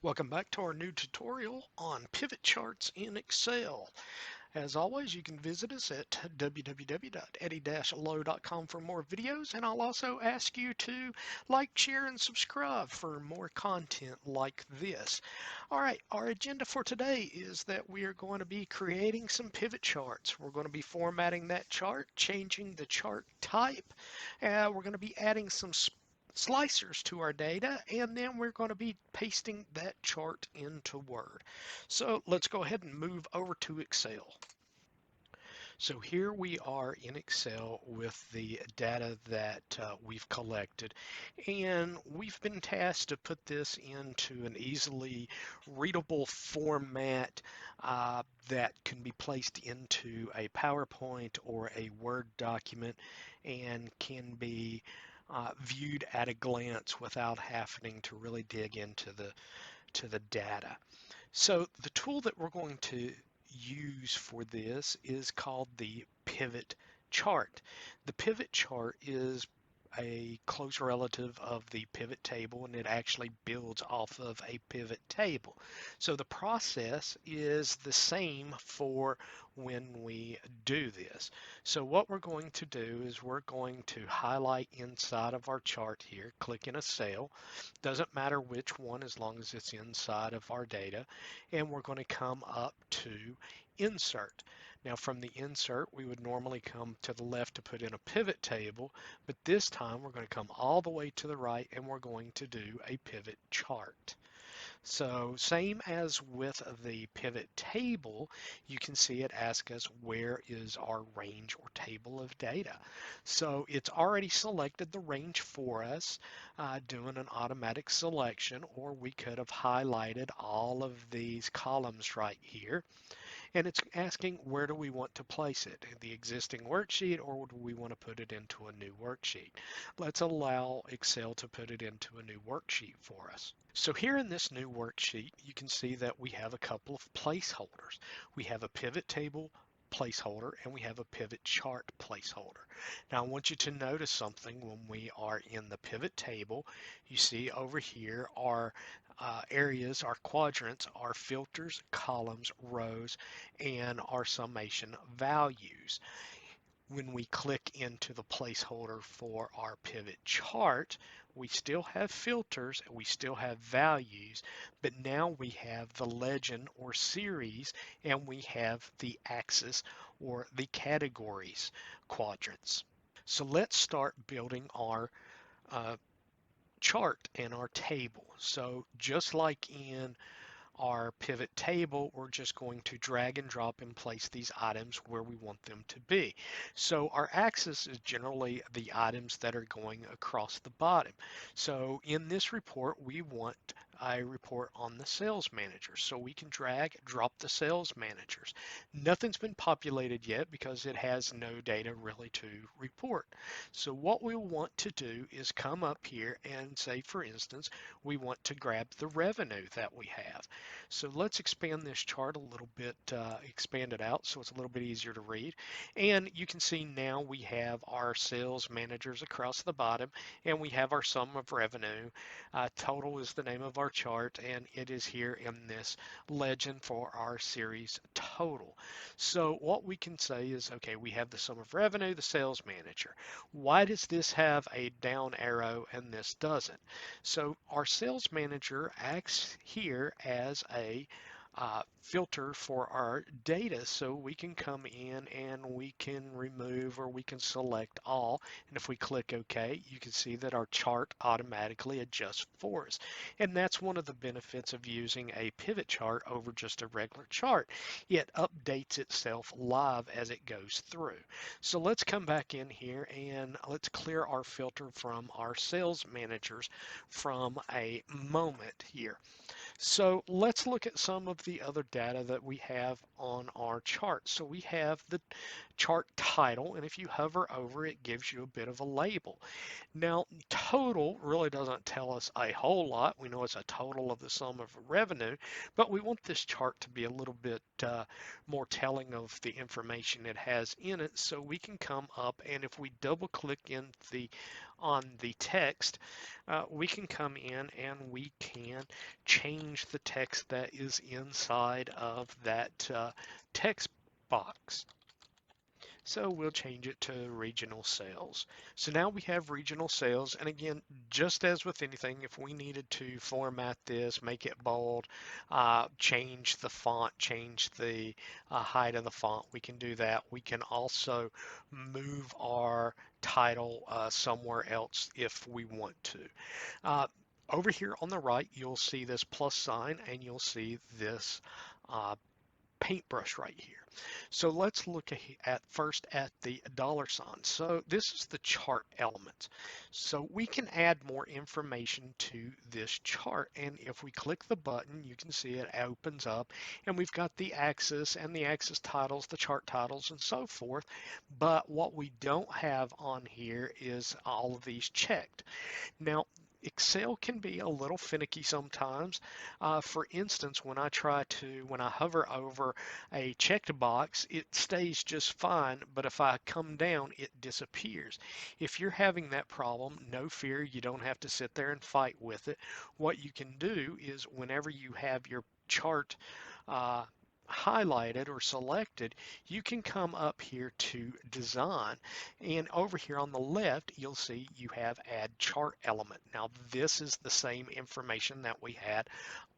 Welcome back to our new tutorial on pivot charts in Excel. As always, you can visit us at www.eddie-low.com for more videos, and I'll also ask you to like, share, and subscribe for more content like this. All right, our agenda for today is that we are going to be creating some pivot charts. We're going to be formatting that chart, changing the chart type. We're going to be adding some slicers to our data, and then we're going to be pasting that chart into Word. So let's go ahead and move over to Excel. So here we are in Excel with the data that we've collected, and we've been tasked to put this into an easily readable format that can be placed into a PowerPoint or a Word document and can be viewed at a glance without having to really dig into the data. So the tool that we're going to use for this is called the pivot chart. The pivot chart is a close relative of the pivot table, and it actually builds off of a pivot table. So the process is the same for when we do this. So what we're going to do is we're going to highlight inside of our chart here, click in a cell, doesn't matter which one as long as it's inside of our data, and we're going to come up to insert. Now from the insert, we would normally come to the left to put in a pivot table, but this time we're going to come all the way to the right and we're going to do a pivot chart. So same as with the pivot table, you can see it asks us where is our range or table of data. So it's already selected the range for us, doing an automatic selection, or we could have highlighted all of these columns right here. And it's asking where do we want to place it, in the existing worksheet, or do we want to put it into a new worksheet? Let's allow Excel to put it into a new worksheet for us. So here in this new worksheet, you can see that we have a couple of placeholders. We have a pivot table placeholder and we have a pivot chart placeholder. Now I want you to notice something when we are in the pivot table. You see over here our areas, our quadrants, our filters, columns, rows, and our summation values. When we click into the placeholder for our pivot chart, we still have filters, we still have values, but now we have the legend or series, and we have the axis or the categories quadrants. So let's start building our uh, chart and our table. So just like in our pivot table, we're just going to drag and drop and place these items where we want them to be. So our axis is generally the items that are going across the bottom. So in this report, we want a report on the sales manager. So we can drag, drop the sales managers. Nothing's been populated yet because it has no data really to report. So what we want to do is come up here and say, for instance, we want to grab the revenue that we have. So let's expand this chart a little bit, expand it out so it's a little bit easier to read. And you can see now we have our sales managers across the bottom, and we have our sum of revenue. Total is the name of our chart, and it is here in this legend for our series total. So what we can say is, okay, we have the sum of revenue, the sales manager. Why does this have a down arrow and this doesn't? So our sales manager acts here as a filter for our data, so we can come in and we can remove or we can select all, and if we click OK, you can see that our chart automatically adjusts for us. And that's one of the benefits of using a pivot chart over just a regular chart. It updates itself live as it goes through. So let's come back in here and let's clear our filter from our sales managers from a moment here. So let's look at some of the other data that we have on our chart. So we have the chart title, and if you hover over it, gives you a bit of a label. Now, total really doesn't tell us a whole lot. We know it's a total of the sum of revenue, but we want this chart to be a little bit more telling of the information it has in it. So we can come up, and if we double click in the on the text, we can come in and we can change the text that is inside of that text box. So we'll change it to regional sales. So now we have regional sales. And again, just as with anything, if we needed to format this, make it bold, change the font, change the height of the font, we can do that. We can also move our title somewhere else if we want to. Uh, Over here on the right, you'll see this plus sign and you'll see this uh, paintbrush right here. So let's look at first at the dollar sign. So this is the chart element. So we can add more information to this chart. And if we click the button, you can see it opens up and we've got the axis and the axis titles, the chart titles and so forth. But what we don't have on here is all of these checked. Now, Excel can be a little finicky sometimes. For instance, when I hover over a checked box, it stays just fine, but if I come down, it disappears. If you're having that problem, no fear, you don't have to sit there and fight with it. What you can do is whenever you have your chart uh, highlighted or selected, you can come up here to design, and over here on the left you'll see you have add chart element. Now this is the same information that we had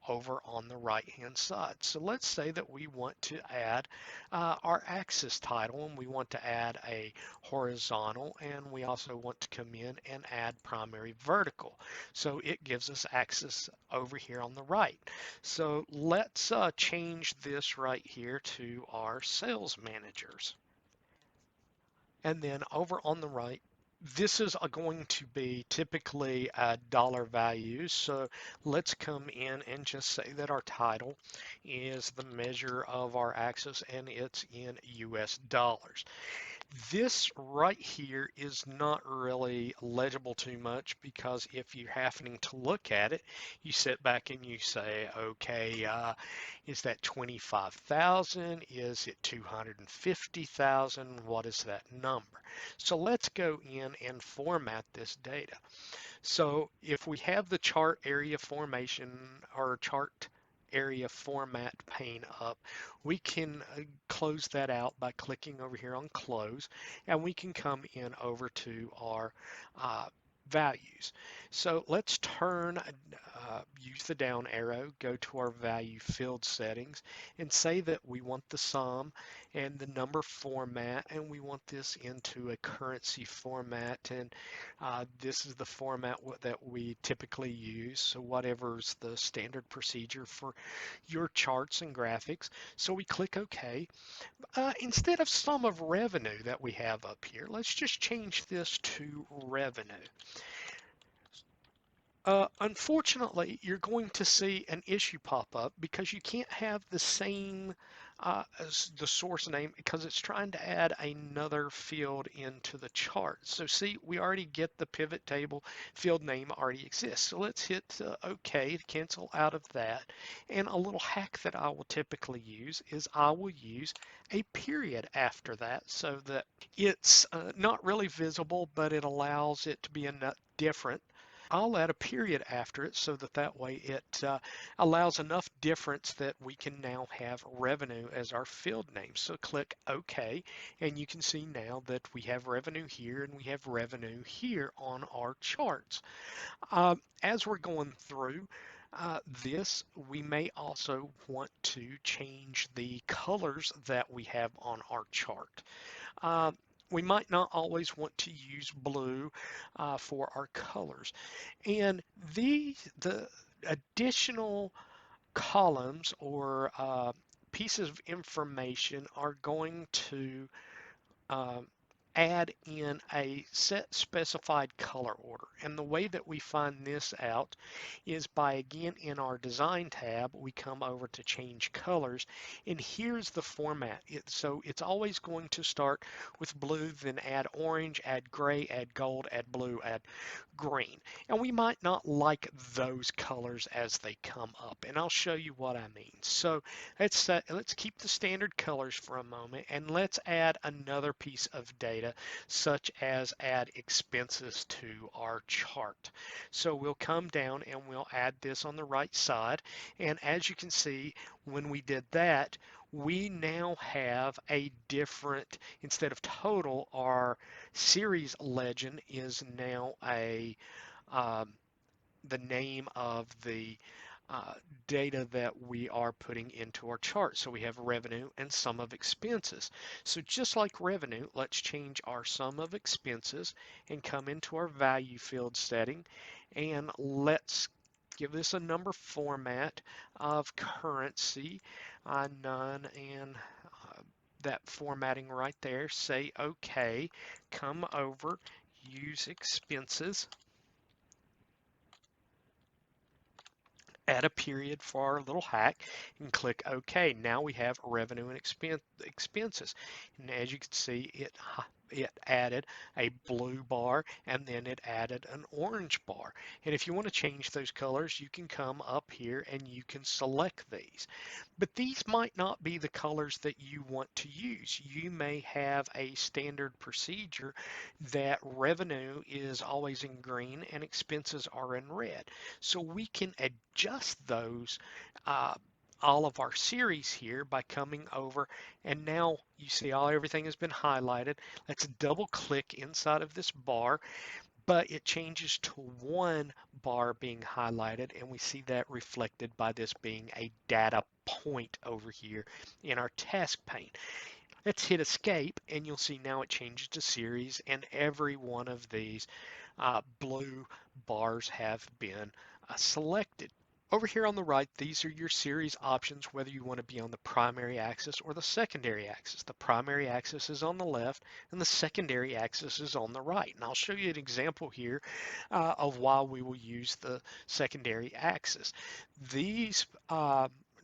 over on the right hand side. So let's say that we want to add our axis title, and we want to add a horizontal, and we also want to come in and add primary vertical. So it gives us axis over here on the right. So let's change this right here to our sales managers. And then over on the right, this is going to be typically dollar values. So let's come in and just say that our title is the measure of our axis and it's in US dollars. This right here is not really legible too much, because if you're happening to look at it, you sit back and you say, okay, is that 25,000? Is it 250,000? What is that number? So let's go in and format this data. So if we have the chart area formation or chart area format pane up, we can close that out by clicking over here on close, and we can come in over to our values. So let's use the down arrow, go to our value field settings, and say that we want the sum and the number format, and we want this into a currency format, and this is the format that we typically use, so whatever's the standard procedure for your charts and graphics. So we click OK. Instead of sum of revenue that we have up here, let's just change this to revenue. Unfortunately, you're going to see an issue pop up because you can't have the same as the source name, because it's trying to add another field into the chart. So see, we already get the pivot table field name already exists. So let's hit OK to cancel out of that. And a little hack that I will typically use is I will use a period after that, so that it's not really visible, but it allows it to be a different. I'll add a period after it, so that way it allows enough difference that we can now have revenue as our field name. So click OK, and you can see now that we have revenue here and we have revenue here on our charts. As we're going through this, we may also want to change the colors that we have on our chart. Uh, we might not always want to use blue for our colors. And the additional columns or pieces of information are going to um, add in a set specified color order. And the way that we find this out is by, again, in our design tab, we come over to change colors, and here's the format. So it's always going to start with blue, then add orange, add gray, add gold, add blue, add green. And we might not like those colors as they come up, and I'll show you what I mean. So let's keep the standard colors for a moment, and let's add another piece of data data, such as add expenses to our chart. So we'll come down and we'll add this on the right side. And as you can see, when we did that, we now have a different, instead of total, our series legend is now um, the name of the uh, data that we are putting into our chart. So we have revenue and sum of expenses. So just like revenue, let's change our sum of expenses and come into our value field setting, and let's give this a number format of currency, none, and that formatting right there. Say OK, come over, use expenses, add a period for our little hack, and click OK. Now we have revenue and expenses. And as you can see, it added a blue bar and then it added an orange bar. And if you want to change those colors, you can come up here and you can select these. But these might not be the colors that you want to use. You may have a standard procedure that revenue is always in green and expenses are in red. So we can adjust those, uh, all of our series here, by coming over, and now you see everything has been highlighted. Let's double click inside of this bar, but it changes to one bar being highlighted, and we see that reflected by this being a data point over here in our task pane. Let's hit escape, and you'll see now it changes to series, and every one of these blue bars have been selected. Over here on the right, these are your series options, whether you want to be on the primary axis or the secondary axis. The primary axis is on the left and the secondary axis is on the right. And I'll show you an example here of why we will use the secondary axis. These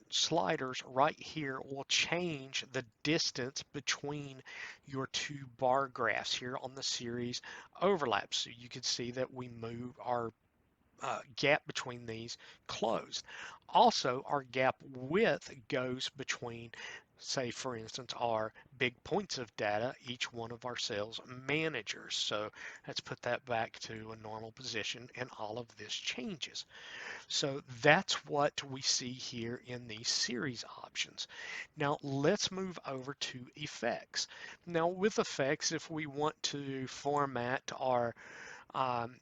sliders right here will change the distance between your two bar graphs here on the series overlap. So you can see that we move our gap between these closed. Also, our gap width goes between, say for instance, our big points of data, each one of our sales managers. So let's put that back to a normal position, and all of this changes. So that's what we see here in these series options. Now let's move over to effects. Now with effects, if we want to format our um,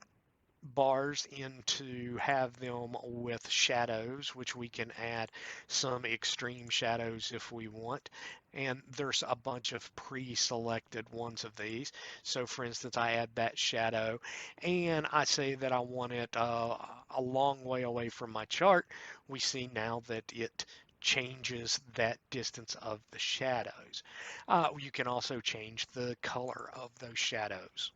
bars into have them with shadows, which we can add some extreme shadows if we want. And there's a bunch of pre-selected ones of these. So for instance, I add that shadow and I say that I want it a long way away from my chart. We see now that it changes that distance of the shadows. You can also change the color of those shadows.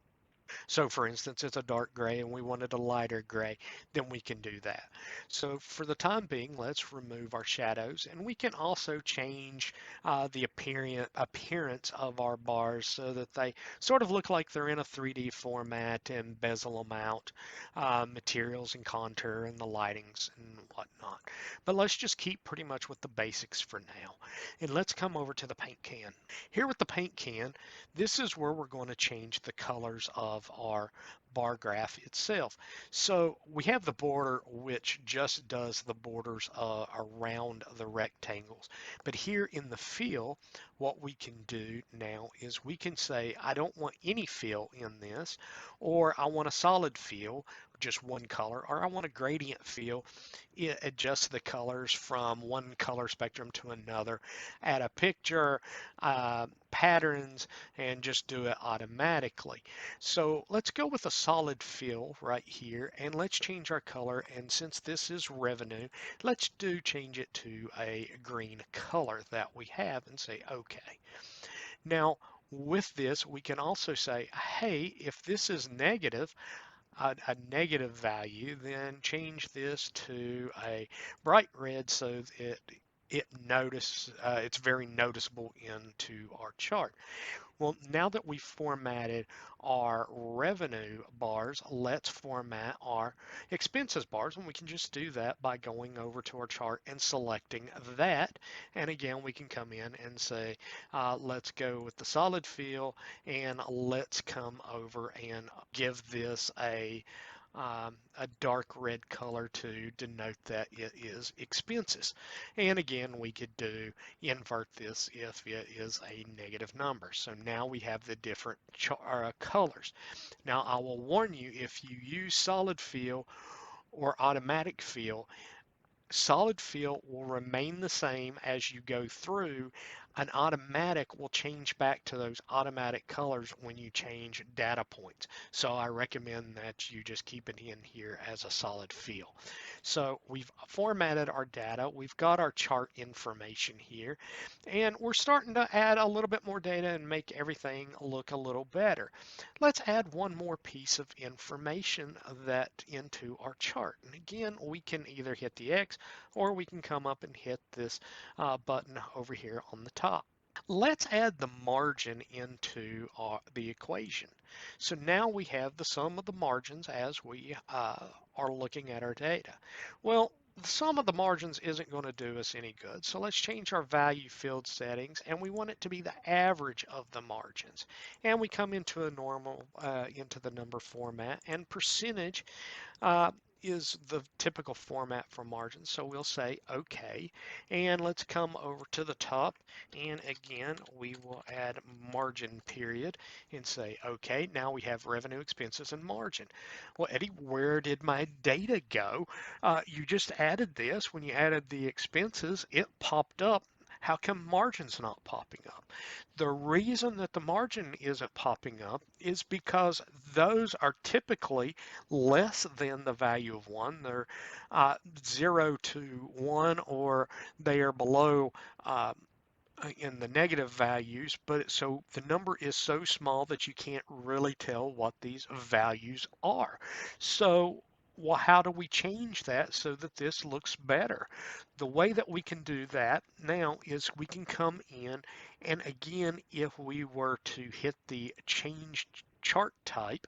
So for instance, it's a dark gray and we wanted a lighter gray, then we can do that. So for the time being, let's remove our shadows, and we can also change the appearance of our bars so that they sort of look like they're in a 3D format, and bezel them out, materials and contour and the lightings and whatnot. But let's just keep pretty much with the basics for now. And let's come over to the paint can. Here with the paint can, this is where we're going to change the colors of our bar graph itself. So we have the border, which just does the borders around the rectangles. But here in the fill, what we can do now is we can say, I don't want any fill in this, or I want a solid fill, just one color, or I want a gradient fill. It adjusts the colors from one color spectrum to another, add a picture, patterns, and just do it automatically. So let's go with a solid fill right here, and let's change our color. And since this is revenue, let's change it to a green color that we have and say OK. Now with this, we can also say, hey, if this is negative, a negative value, then change this to a bright red so it's very noticeable into our chart. Well, now that we've formatted our revenue bars, let's format our expenses bars, and we can just do that by going over to our chart and selecting that. And again, we can come in and say, let's go with the solid fill, and let's come over and give this a dark red color to denote that it is expenses. And again, we could do invert this if it is a negative number. So now we have the different colors. Now I will warn you, if you use solid fill or automatic fill, solid fill will remain the same as you go through. An automatic will change back to those automatic colors when you change data points. So I recommend that you just keep it in here as a solid fill. So we've formatted our data. We've got our chart information here, and we're starting to add a little bit more data and make everything look a little better. Let's add one more piece of information that into our chart. And again, we can either hit the X or we can come up and hit this button over here on the top. Let's add the margin into the equation. So now we have the sum of the margins as we are looking at our data. Well, the sum of the margins isn't going to do us any good. So let's change our value field settings, and we want it to be the average of the margins. And we come into a normal, into the number format, and percentage uh, is the typical format for margins. So we'll say OK, and let's come over to the top, and again we will add margin period and say OK. Now we have revenue, expenses, and margin. Well, Eddie, where did my data go? You just added this. When you added the expenses, it popped up. How come margin's not popping up? The reason that the margin isn't popping up is because those are typically less than the value of 1. They're 0 to 1, or they are below in the negative values, but so the number is so small that you can't really tell what these values are. So well, how do we change that so that this looks better? The way that we can do that now is we can come in, and again, if we were to hit the change chart type,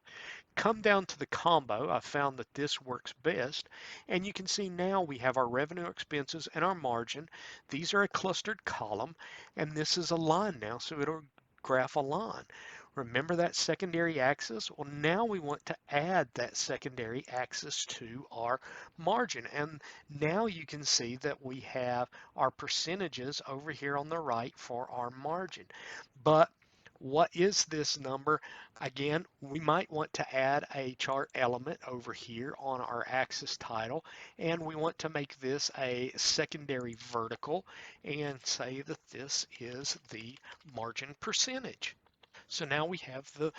come down to the combo. I found that this works best, and you can see now we have our revenue, expenses, and our margin. These are a clustered column, and this is a line now, so it'll graph a line. Remember that secondary axis? Well, now we want to add that secondary axis to our margin, and now you can see that we have our percentages over here on the right for our margin. But what is this number? Again, we might want to add a chart element over here on our axis title, and we want to make this a secondary vertical and say that this is the margin percentage. So now we have the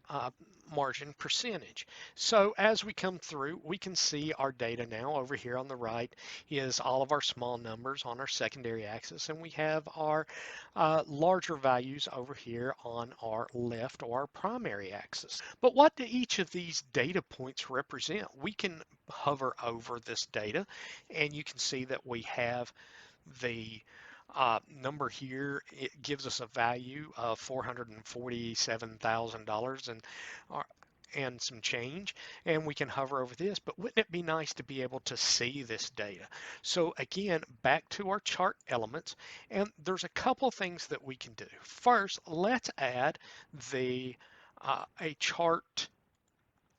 uh, margin percentage. So as we come through, we can see our data now. Over here on the right is all of our small numbers on our secondary axis, and we have our larger values over here on our left or our primary axis. But what do each of these data points represent? We can hover over this data, and you can see that we have the number here. It gives us a value of $447,000 and some change, and we can hover over this. But wouldn't it be nice to be able to see this data? So again, back to our chart elements, and there's a couple things that we can do. First, let's add the a chart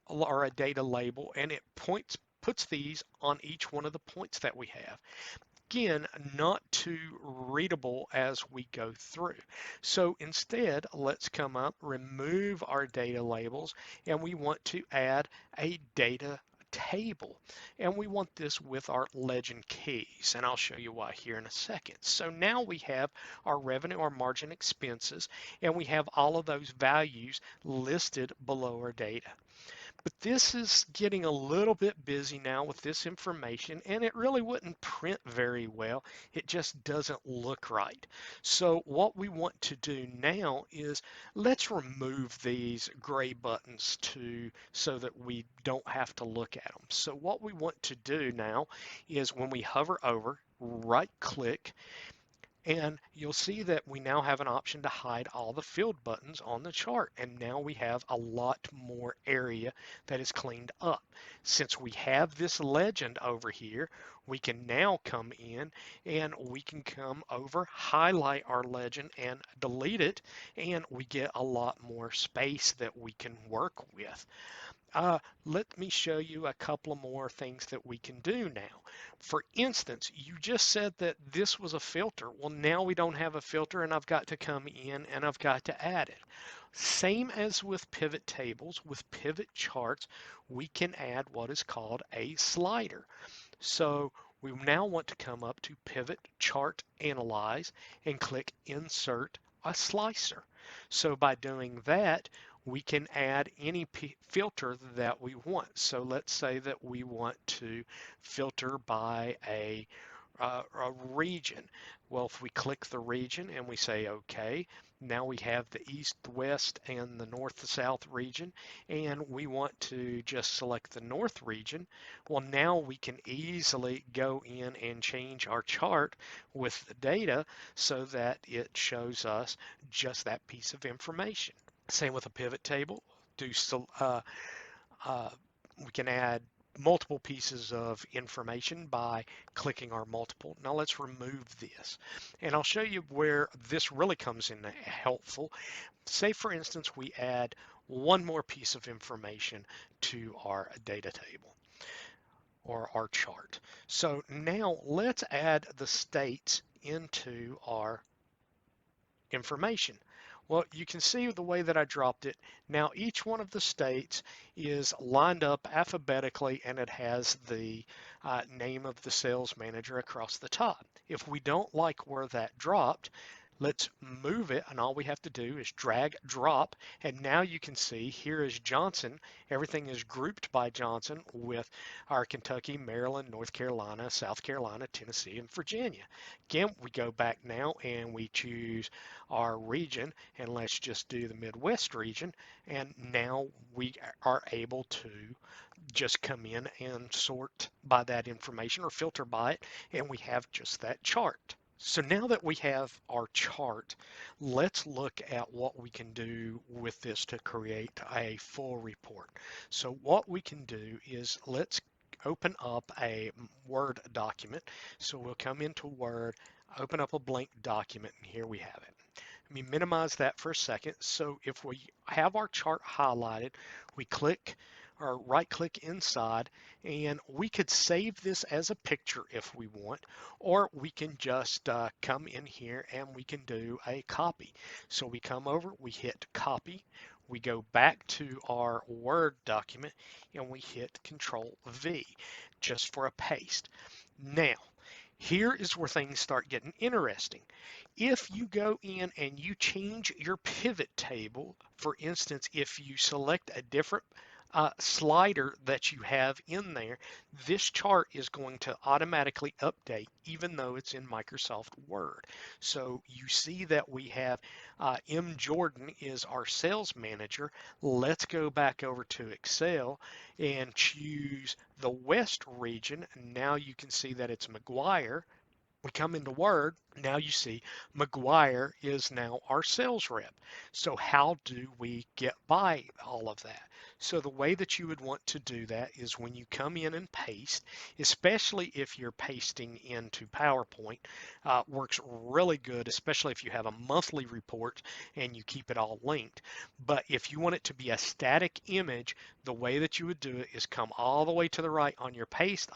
or a data label, and it puts these on each one of the points that we have. Again, not too readable as we go through. So instead, let's come up, remove our data labels, and we want to add a data table. And we want this with our legend keys, and I'll show you why here in a second. So now we have our revenue, our margin, expenses, and we have all of those values listed below our data. But this is getting a little bit busy now with this information, and it really wouldn't print very well. It just doesn't look right. So what we want to do now is let's remove these gray buttons so that we don't have to look at them. So what we want to do now is when we hover over, right click, And you'll see that we now have an option to hide all the field buttons on the chart. And now we have a lot more area that is cleaned up. Since we have this legend over here, we can now come in and we can come over, highlight our legend and delete it. And we get a lot more space that we can work with. Let me show you a couple of more things that we can do now. For instance, you just said that this was a filter. Well, now we don't have a filter and I've got to come in and I've got to add it. Same as with pivot tables, with pivot charts, we can add what is called a slider. So we now want to come up to Pivot Chart Analyze and click Insert a Slicer. So by doing that, we can add any filter that we want. So let's say that we want to filter by a region. Well, if we click the region and we say OK, now we have the east, the west, and the north, the south region, and we want to just select the north region. Well, now we can easily go in and change our chart with the data so that it shows us just that piece of information. Same with a pivot table. Do uh, we can add multiple pieces of information by clicking our multiple. Now let's remove this. And I'll show you where this really comes in helpful. Say for instance, we add one more piece of information to our data table or our chart. So now let's add the states into our information. Well, you can see the way that I dropped it. Now each one of the states is lined up alphabetically and it has the name of the sales manager across the top. If we don't like where that dropped, let's move it, and all we have to do is drag drop, and now you can see here is Johnson. Everything is grouped by Johnson with our Kentucky, Maryland, North Carolina, South Carolina, Tennessee, and Virginia. Again, we go back now and we choose our region, and let's just do the Midwest region, and now we are able to just come in and sort by that information or filter by it, and we have just that chart. So now that we have our chart, let's look at what we can do with this to create a full report. So what we can do is let's open up a Word document. So we'll come into Word, open up a blank document, and here we have it. Let me minimize that for a second. So if we have our chart highlighted, we click or right click inside, and we could save this as a picture if we want, or we can just come in here and we can do a copy. So we come over, we hit copy, we go back to our Word document and we hit Control V just for a paste. Now, here is where things start getting interesting. If you go in and you change your pivot table, for instance, if you select a different slider that you have in there, this chart is going to automatically update even though it's in Microsoft Word. So you see that we have M. Jordan is our sales manager. Let's go back over to Excel and choose the West region. Now you can see that it's McGuire. We come into Word, now you see McGuire is now our sales rep. So how do we get by all of that? So the way that you would want to do that is when you come in and paste, especially if you're pasting into PowerPoint, works really good, especially if you have a monthly report and you keep it all linked. But if you want it to be a static image, the way that you would do it is come all the way to the right on your paste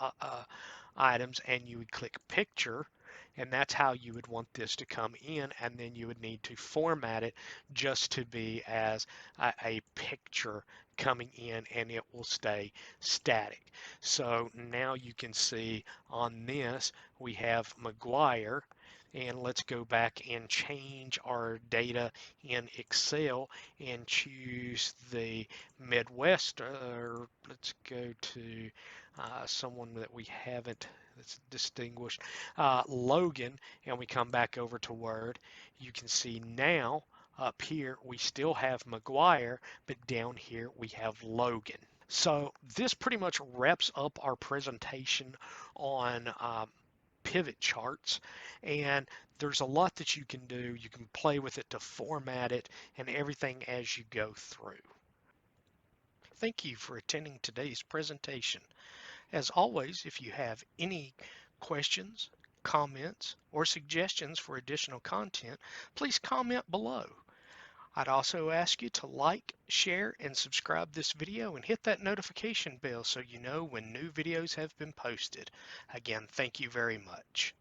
items and you would click picture, and that's how you would want this to come in, and then you would need to format it just to be as a picture coming in, and it will stay static. So now you can see on this we have McGuire, and let's go back and change our data in Excel and choose the Midwest, or let's go to someone that we haven't that's distinguished, Logan, and we come back over to Word. You can see now up here we still have McGuire, but down here we have Logan. So this pretty much wraps up our presentation on pivot charts, and there's a lot that you can do. You can play with it to format it and everything as you go through. Thank you for attending today's presentation. As always, if you have any questions, comments, or suggestions for additional content, please comment below. I'd also ask you to like, share, and subscribe this video and hit that notification bell so you know when new videos have been posted. Again, thank you very much.